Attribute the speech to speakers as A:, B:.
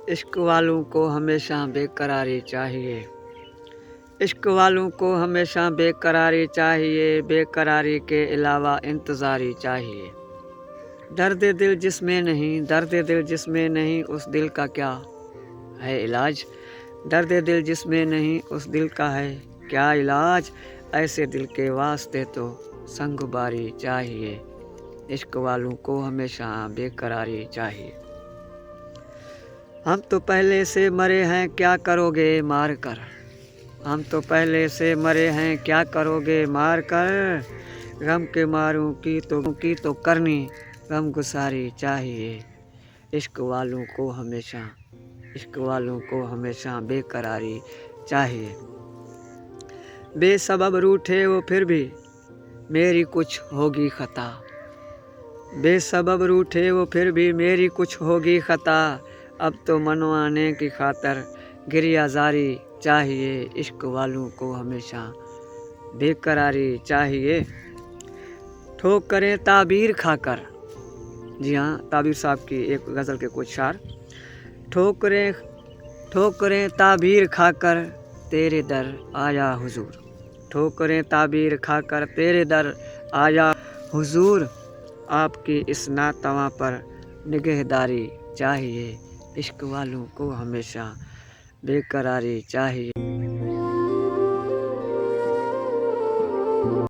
A: عشق والوں کو ہمیشہ بے قراری چاہیے، عشق والوں کو ہمیشہ بے قراری چاہیے، بے قراری کے علاوہ انتظاری چاہیے۔ درد دل جس میں نہیں، درد دل جس میں نہیں، اس دل کا کیا ہے علاج؟ درد دل جس میں نہیں، اس دل کا ہے کیا علاج؟ ایسے دل کے واسطے تو سنگ باری چاہیے، عشق والوں کو ہمیشہ بے قراری چاہیے۔ ہم تو پہلے سے مرے ہیں کیا کرو گے مار کر، ہم تو پہلے سے مرے ہیں کیا کرو گے مار کر، غم کے ماروں کی تو کرنی غم گساری چاہیے، عشق والوں کو ہمیشہ بے قراری چاہیے۔ بے سبب روٹھے وہ پھر بھی میری کچھ ہوگی خطا، بے سبب روٹھے وہ پھر بھی میری کچھ ہوگی خطا، اب تو منوانے کی خاطر گریہ زاری چاہیے، عشق والوں کو ہمیشہ بے قراری چاہیے۔ ٹھوکریں تعبیر کھا کر، جی ہاں تعبیر صاحب کی ایک غزل کے کچھ اشعار۔ ٹھوکریں تعبیر کھا کر تیرے در آیا حضور، ٹھوکریں تعبیر کھا کر تیرے در آیا حضور، آپ کی اس ناتواں پر نگہداری چاہیے، عشق والوں کو ہمیشہ بے قراری چاہیے۔